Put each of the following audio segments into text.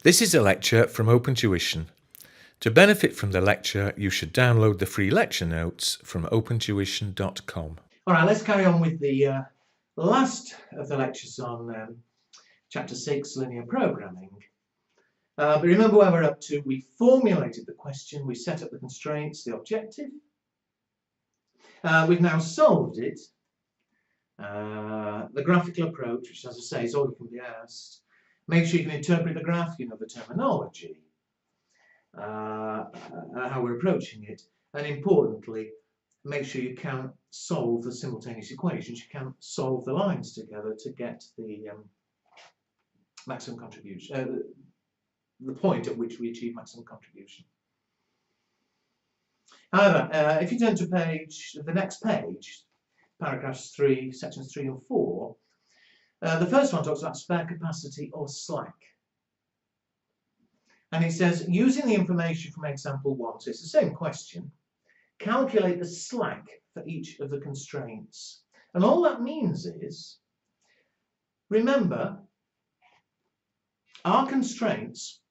This is a lecture from Open Tuition. To benefit from the lecture, you should download the free lecture notes from opentuition.com. All right, let's carry on with the last of the lectures on Chapter 6, Linear Programming. But remember where we're up to. We formulated the question, we set up the constraints, the objective. We've now solved it. The graphical approach, which, as I say, is all you can be asked. Make sure you can interpret the graph, you know the terminology, how we're approaching it, and importantly, make sure you can solve the simultaneous equations. You can solve the lines together to get the maximum contribution, the point at which we achieve maximum contribution. However, if you turn to the next page, paragraphs 3, sections 3 and 4, the first one talks about spare capacity or slack. And it says, using the information from example 1, so it's the same question, calculate the slack for each of the constraints. And all that means is, remember, our constraints,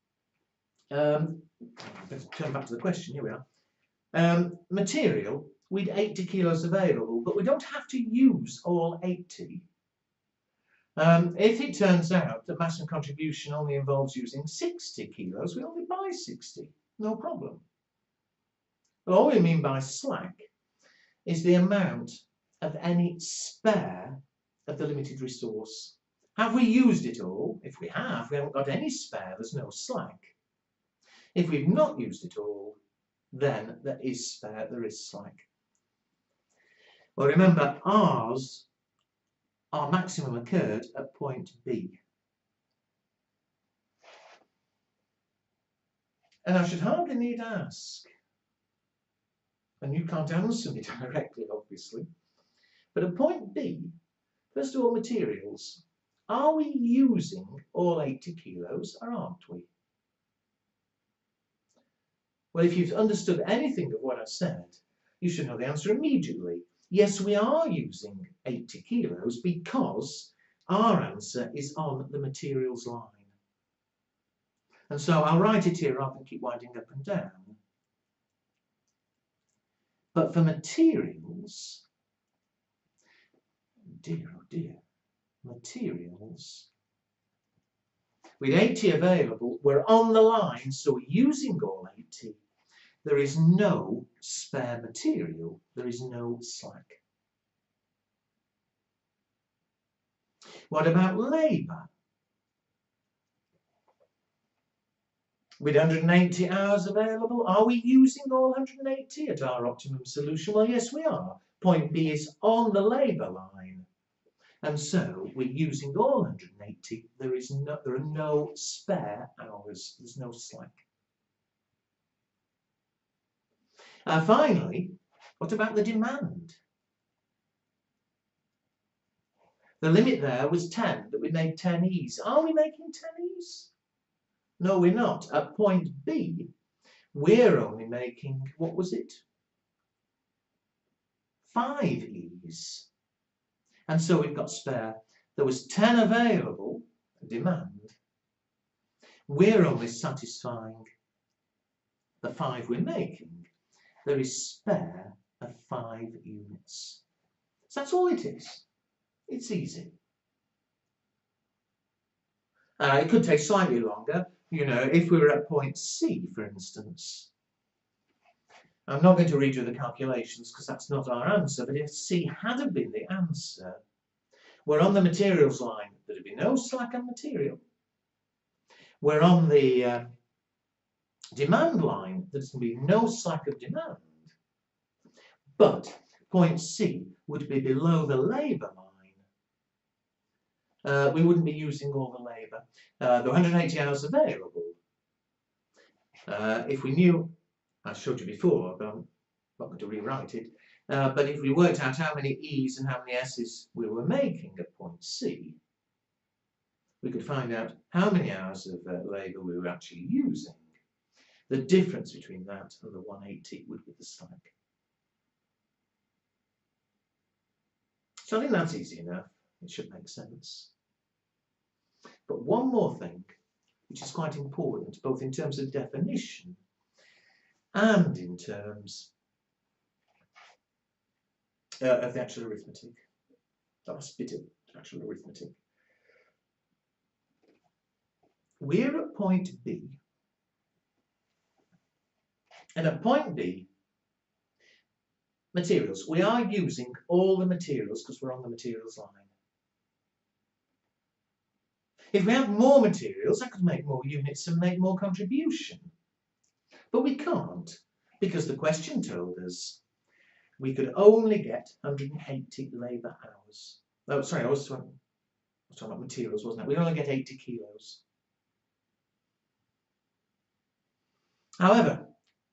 let's turn back to the question, here we are. Material, we'd 80 kilos available, but we don't have to use all 80. If it turns out that maximum contribution only involves using 60 kilos, we only buy 60, no problem. But all we mean by slack is the amount of any spare of the limited resource. Have we used it all? If we have, we haven't got any spare, there's no slack. If we've not used it all, then there is spare, there is slack. Well, remember, our maximum occurred at point B. And I should hardly need ask, and you can't answer me directly, obviously, but at point B, first of all, materials. Are we using all 80 kilos or aren't we? Well, if you've understood anything of what I said, you should know the answer immediately. Yes, we are using 80 kilos because our answer is on the materials line. And so I'll write it here rather than keep winding up and down. But for materials, dear, oh dear, materials, with 80 available, we're on the line, so we're using all 80. There is no spare material, there is no slack. What about labour? With 180 hours available, are we using all 180 at our optimum solution? Well, yes, we are. Point B is on the labour line. And so we're using all 180. There are no spare hours. There's no slack. Finally, what about the demand? The limit there was 10, that we made 10 E's. Are we making 10 E's? No, we're not. At point B, we're only making, what was it? 5 E's. And so we've got spare. There was 10 available, demand. We're only satisfying the 5 we're making. There is spare of 5 units. So that's all it is. It's easy. It could take slightly longer. You know, if we were at point C, for instance. I'm not going to read you the calculations because that's not our answer, but if C had been the answer, we're on the materials line. There'd be no slack on material. We're on the demand line. There's going to be no slack of demand. But point C would be below the labour line. We wouldn't be using all the labour. There are 180 hours available. If we knew, I showed you before, but I'm not going to rewrite it, but if we worked out how many E's and how many S's we were making at point C, we could find out how many hours of labour we were actually using. The difference between that and the 180 would be the slack. So I think that's easy enough. It should make sense. But one more thing which is quite important, both in terms of definition and in terms of the actual arithmetic. The last bit of actual arithmetic. We're at point B, and at point B, materials. We are using all the materials because we're on the materials line. If we have more materials, I could make more units and make more contribution. But we can't, because the question told us we could only get 180 labour hours. Oh, sorry, I was talking about materials, wasn't it? We only get 80 kilos. However,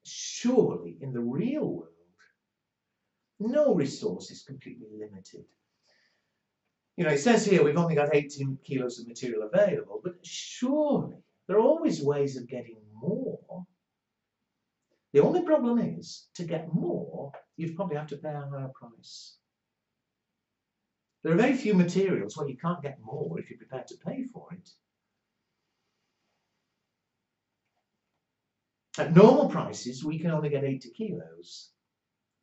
surely in the real world, no resource is completely limited. You know, it says here we've only got 18 kilos of material available, but surely there are always ways of getting more. The only problem is, to get more, you'd probably have to pay a higher price. There are very few materials where you can't get more if you're prepared to pay for it. At normal prices, we can only get 80 kilos.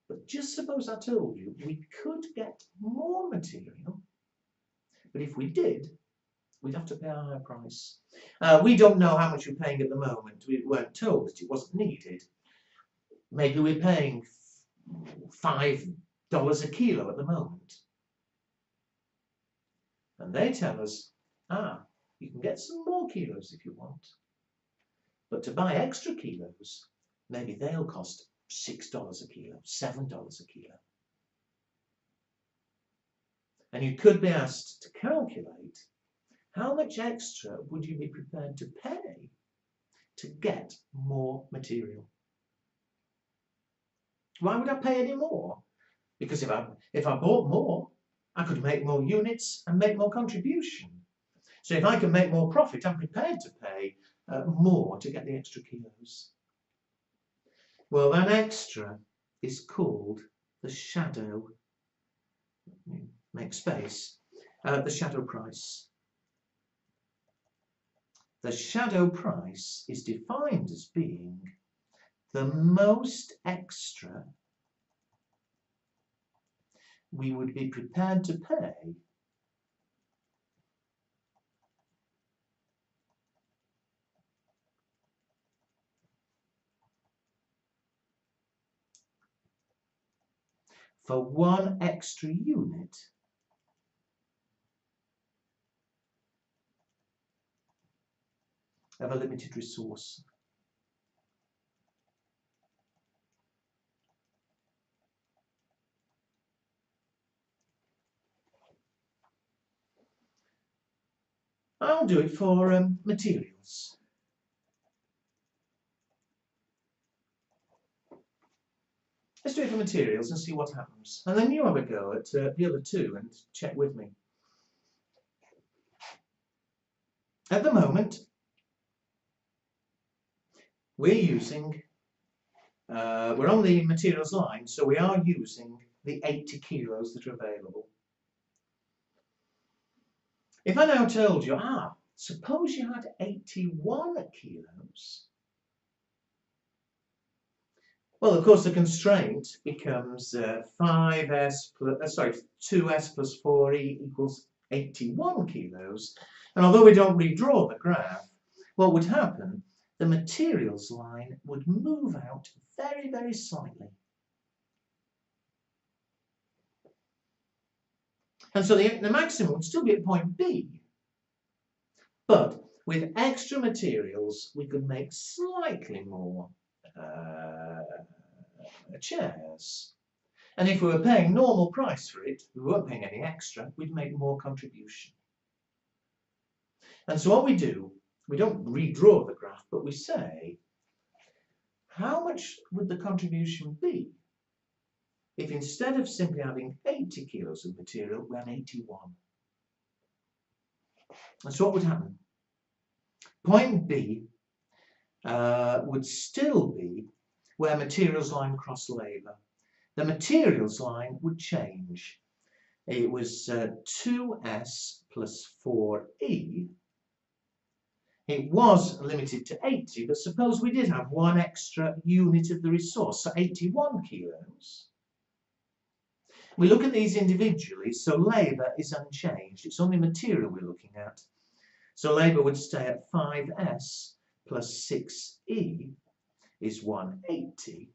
But just suppose I told you we could get more material. But if we did, we'd have to pay a higher price. We don't know how much we're paying at the moment. We weren't told that it wasn't needed. Maybe we're paying $5 a kilo at the moment. And they tell us, you can get some more kilos if you want. But to buy extra kilos, maybe they'll cost $6 a kilo, $7 a kilo. And you could be asked to calculate how much extra would you be prepared to pay to get more material. Why would I pay any more? Because if I bought more, I could make more units and make more contribution. So if I can make more profit, I'm prepared to pay more to get the extra kilos. Well, that extra is called the shadow. Make space. The shadow price. The shadow price is defined as being the most extra we would be prepared to pay for one extra unit of a limited resource. I'll do it for materials. Let's do it for materials and see what happens. And then you have a go at the other two and check with me. At the moment, we're using, we're on the materials line, so we are using the 80 kilos that are available. If I now told you, suppose you had 81 kilos. Well, of course, the constraint becomes 2s plus 4e equals 81 kilos. And although we don't redraw the graph, what would happen, the materials line would move out very, very slightly. And so the maximum would still be at point B. But with extra materials, we could make slightly more chairs. And if we were paying normal price for it, we weren't paying any extra, we'd make more contribution. And so what we do, we don't redraw the graph, but we say, how much would the contribution be if instead of simply having 80 kilos of material, we had 81? And so what would happen? Point B would still be where materials line cross labour. The materials line would change. It was 2s plus 4e. It was limited to 80, but suppose we did have one extra unit of the resource, so 81 kilos. We look at these individually, so labour is unchanged. It's only material we're looking at. So labour would stay at 5s plus 6e is 180.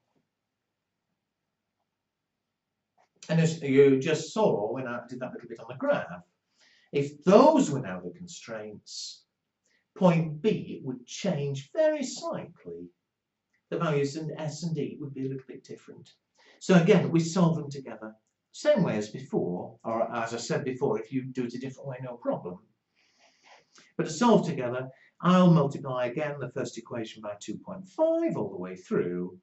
And as you just saw when I did that little bit on the graph, if those were now the constraints, point B would change very slightly. The values in S and D would be a little bit different. So again, we solve them together. Same way as before, or as I said before, if you do it a different way, no problem. But to solve together, I'll multiply again the first equation by 2.5 all the way through.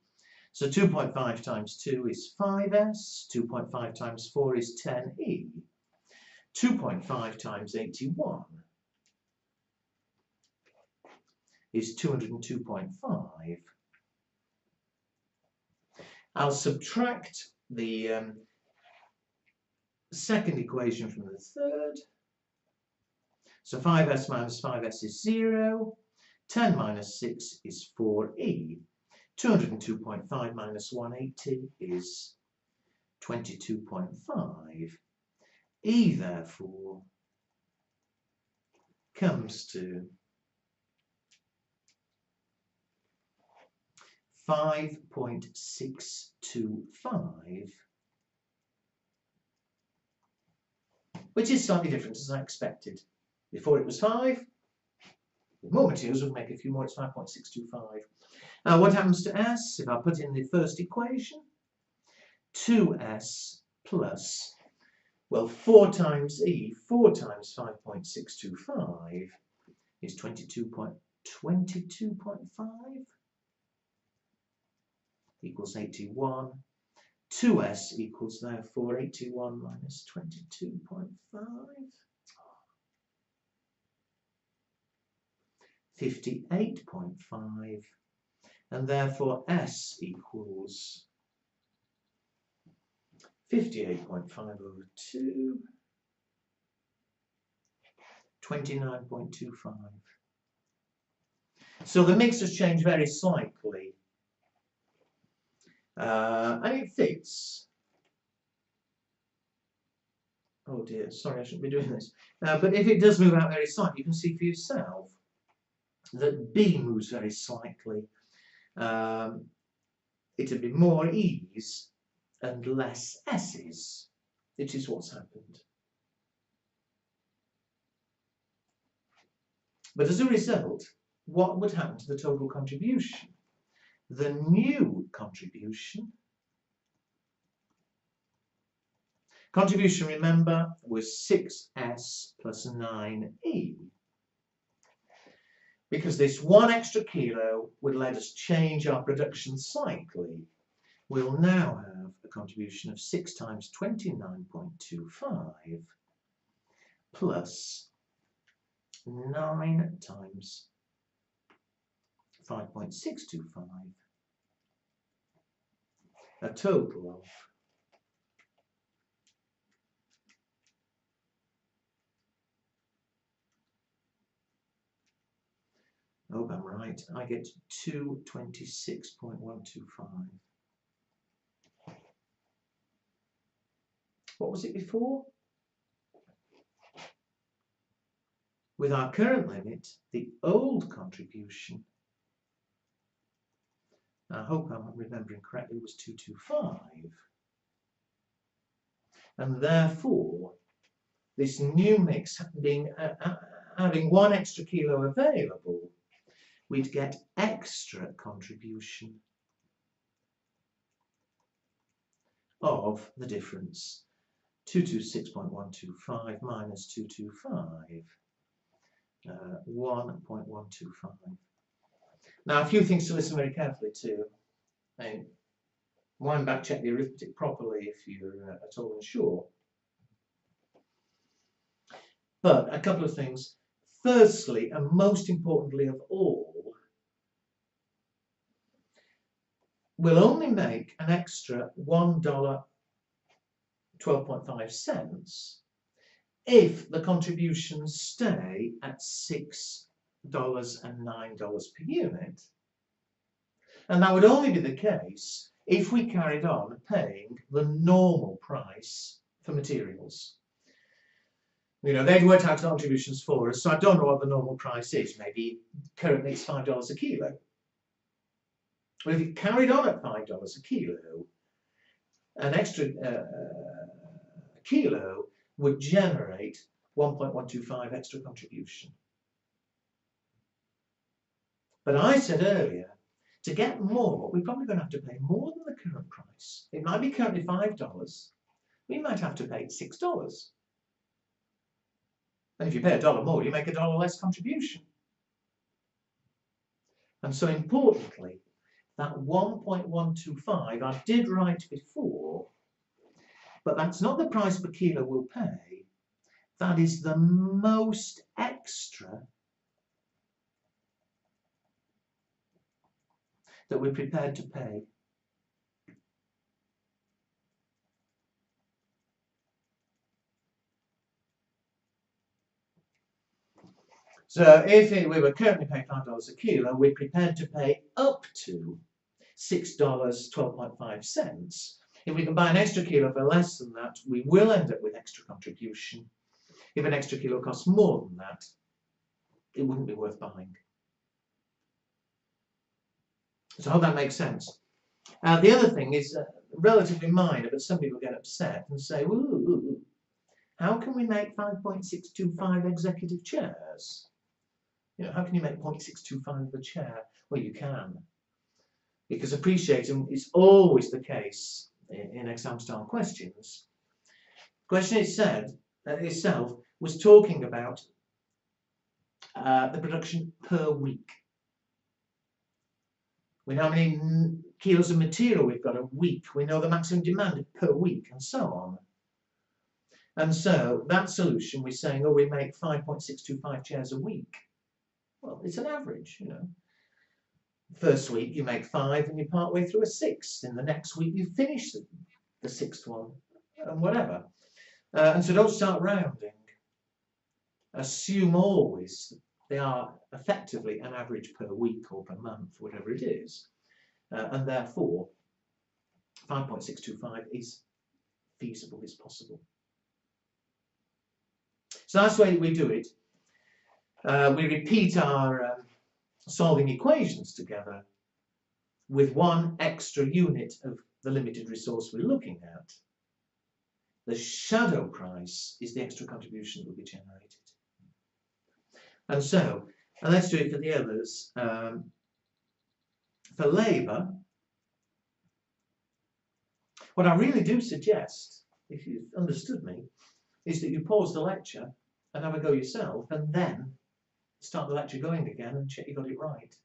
So 2.5 times 2 is 5s, 2.5 times 4 is 10e, 2.5 times 81 is 202.5. I'll subtract the second equation from the third. So 5s minus 5s is 0. 10 minus 6 is 4e. 202.5 minus 180 is 22.5. E therefore comes to 5.625, which is slightly different as I expected. Before it was 5, with more materials we'll make a few more, it's 5.625. Now what happens to S? If I put in the first equation, 2s plus, well, 4 times E, 4 times 5.625 is 22.5 equals 81. 2s equals therefore 81 minus 22.5. 58.5, and therefore S equals 58.5 over 2, 29.25. So the mix has changed very slightly, and it fits. Oh dear, sorry, I shouldn't be doing this. But if it does move out very slightly, you can see for yourself that B moves very slightly. It'll be more E's and less S's, which is what's happened. But as a result, what would happen to the total contribution? The new contribution, remember, was 6s plus 9e. Because this one extra kilo would let us change our production slightly, we'll now have a contribution of 6 times 29.25 plus 9 times 5.625, a total of 'Oh, I'm right. I get 226.125. What was it before? With our current limit, the old contribution, I hope I'm remembering correctly, was 225. And therefore, this new mix being having 1 extra kilo available, we'd get extra contribution of the difference, 226.125 minus 225, 1.125. Now, a few things to listen very carefully to. And wind back, check the arithmetic properly if you're at all unsure. But a couple of things. Firstly, and most importantly of all, we'll only make an extra $1.12.5 if the contributions stay at 6 and $9 per unit. And that would only be the case if we carried on paying the normal price for materials. You know, they'd worked out contributions for us, so I don't know what the normal price is. Maybe currently it's $5 a kilo. But if it carried on at $5 a kilo, an extra kilo would generate 1.125 extra contribution. But I said earlier, to get more, we're probably going to have to pay more than the current price. It might be currently $5. We might have to pay $6. And if you pay $1 more, you make $1 less contribution. And so importantly, that 1.125 I did write before, but that's not the price per kilo we'll pay. That is the most extra that we're prepared to pay. So if we were currently paying $5 a kilo, we're prepared to pay up to $6.12.5. If we can buy an extra kilo for less than that, we will end up with extra contribution. If an extra kilo costs more than that, it wouldn't be worth buying. So I hope that makes sense. The other thing is relatively minor, but some people get upset and say, ooh, how can we make 5.625 executive chairs? You know, how can you make 0.625 of a chair? Well, you can. Because appreciating is always the case in exam-style questions. The question itself was talking about the production per week. We know how many kilos of material we've got a week. We know the maximum demand per week, and so on. And so that solution, we're saying, oh, we make 5.625 chairs a week. Well, it's an average, you know. First week you make 5 and you part way through a 6th. In the next week you finish the 6th one, and whatever. And so don't start rounding. Assume always they are effectively an average per week or per month, whatever it is. And therefore, 5.625 is feasible, is possible. So that's the way we do it. We repeat our solving equations together with one extra unit of the limited resource we're looking at. The shadow price is the extra contribution that will be generated. And so, let's do it for the others. For labour, what I really do suggest, if you've understood me, is that you pause the lecture and have a go yourself, and then start the lecture going again and check you got it right.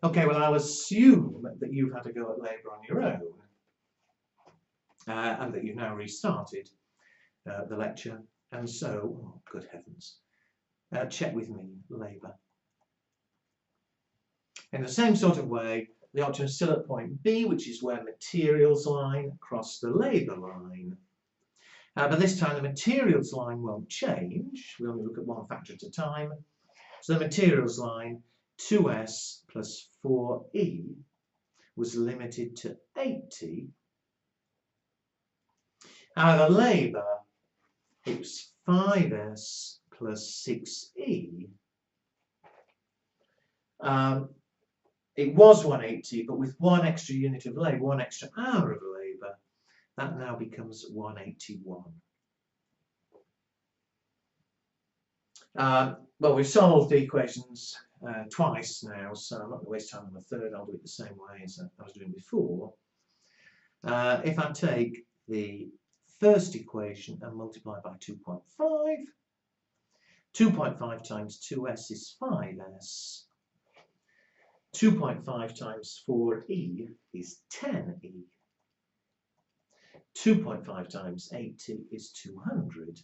Okay, well, I'll assume that you've had a go at labour on your own, and that you've now restarted the lecture. And so, oh, good heavens, check with me labour. In the same sort of way, the option is still at point B, which is where materials line cross the labour line. But this time the materials line won't change. We only look at one factor at a time. So the materials line, 2s plus 4e, was limited to 80. The labour, it was 5s plus 6e. It was 180, but with one extra unit of labour, one extra hour of labour, that now becomes 181. Well, we've solved the equations twice now, so I'm not going to waste time on the third. I'll do it the same way as I was doing before. If I take the first equation and multiply by 2.5, 2.5 times 2s is 5s. 2.5 times 4e is 10e. 2.5 times 80 is 200.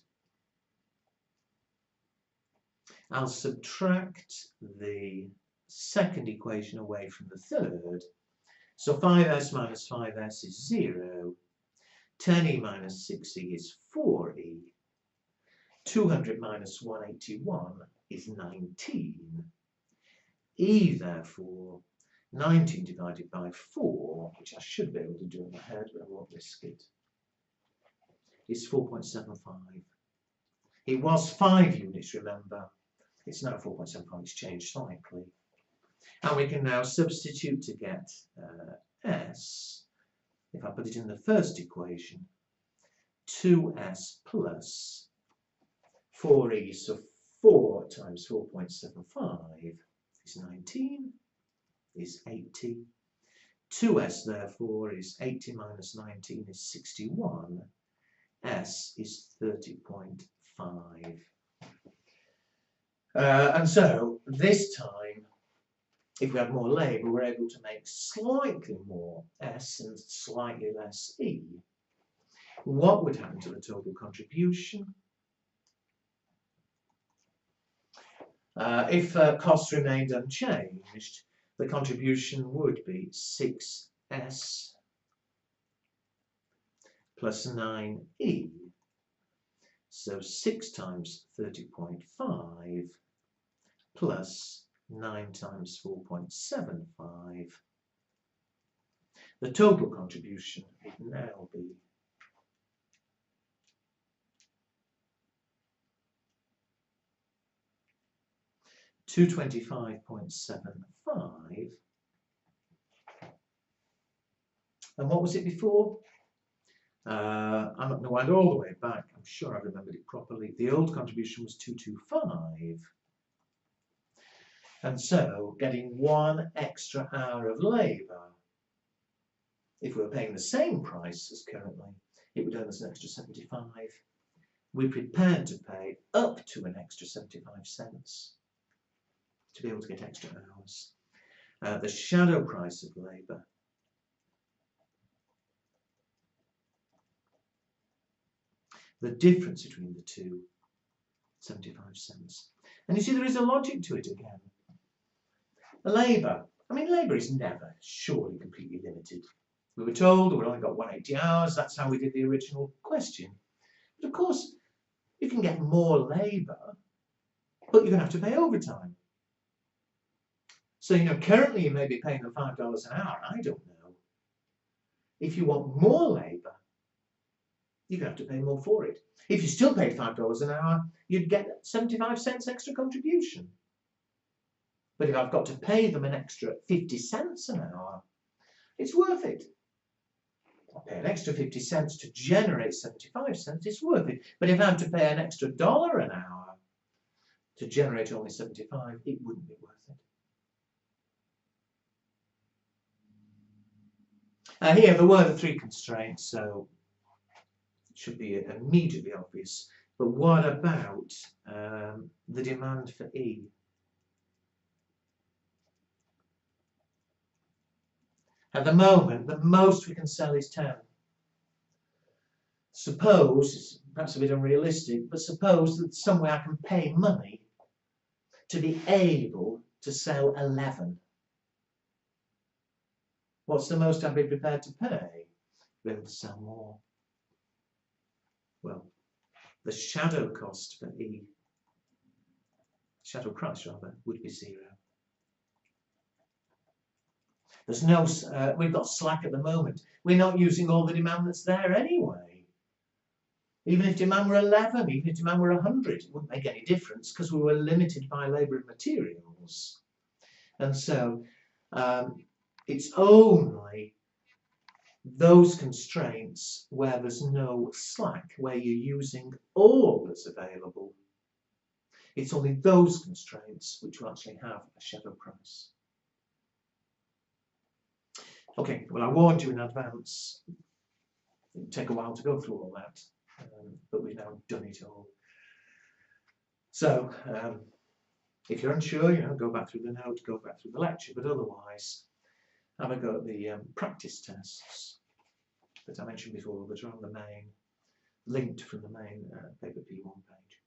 I'll subtract the second equation away from the third. So 5s minus 5s is 0. 10e minus 6e is 4e. 200 minus 181 is 19. E, therefore, 19 divided by 4, which I should be able to do in my head, but I won't risk it, is 4.75. It was 5 units, remember. It's now 4.75, it's changed slightly. And we can now substitute to get S. If I put it in the first equation, 2S plus 4E, so 4 times 4.75 is 19, is 80. 2S, therefore, is 80 minus 19 is 61. S is 30.5. And so, this time, if we have more labour, we're able to make slightly more S and slightly less E. What would happen to the total contribution? If costs remained unchanged, the contribution would be 6S plus 9E. So 6 times 30.5 plus 9 times 4.75. The total contribution would now be 225.75. And what was it before? I'm not going to wind all the way back. I'm sure I remembered it properly. The old contribution was 225. And so, getting 1 extra hour of labour, if we were paying the same price as currently, it would earn us an extra 75. We're prepared to pay up to an extra 75 cents to be able to get extra hours. The shadow price of labour the difference between the two, 75 cents. And you see, there is a logic to it again. Labour. I mean, labour is never surely completely limited. We were told we've only got 180 hours. That's how we did the original question. But of course, you can get more labour, but you're going to have to pay overtime. So, you know, currently you may be paying them $5 an hour. I don't know. If you want more labour, you're going to have to pay more for it. If you still paid $5 an hour, you'd get 75 cents extra contribution. But if I've got to pay them an extra 50 cents an hour, it's worth it. I'll pay an extra 50 cents to generate 75 cents, it's worth it. But if I have to pay an extra $1 an hour to generate only 75, it wouldn't be worth it. Here, there were the 3 constraints, so it should be immediately obvious. But what about the demand for E? At the moment, the most we can sell is 10. Suppose, it's perhaps a bit unrealistic, but suppose that somewhere I can pay money to be able to sell 11. What's the most I'd be prepared to pay to be able to sell more? Well, the shadow cost for E, shadow price rather, would be 0. There's no, we've got slack at the moment. We're not using all the demand that's there anyway. Even if demand were 11, even if demand were 100, it wouldn't make any difference because we were limited by labour and materials. And so it's only those constraints where there's no slack, where you're using all that's available. It's only those constraints which will actually have a shadow price. Okay, well, I warned you in advance. It would take a while to go through all that, but we've now done it all. So, if you're unsure, you know, go back through the note, go back through the lecture, but otherwise, have a go at the practice tests that I mentioned before that are on the main, linked from the main paper P1 page.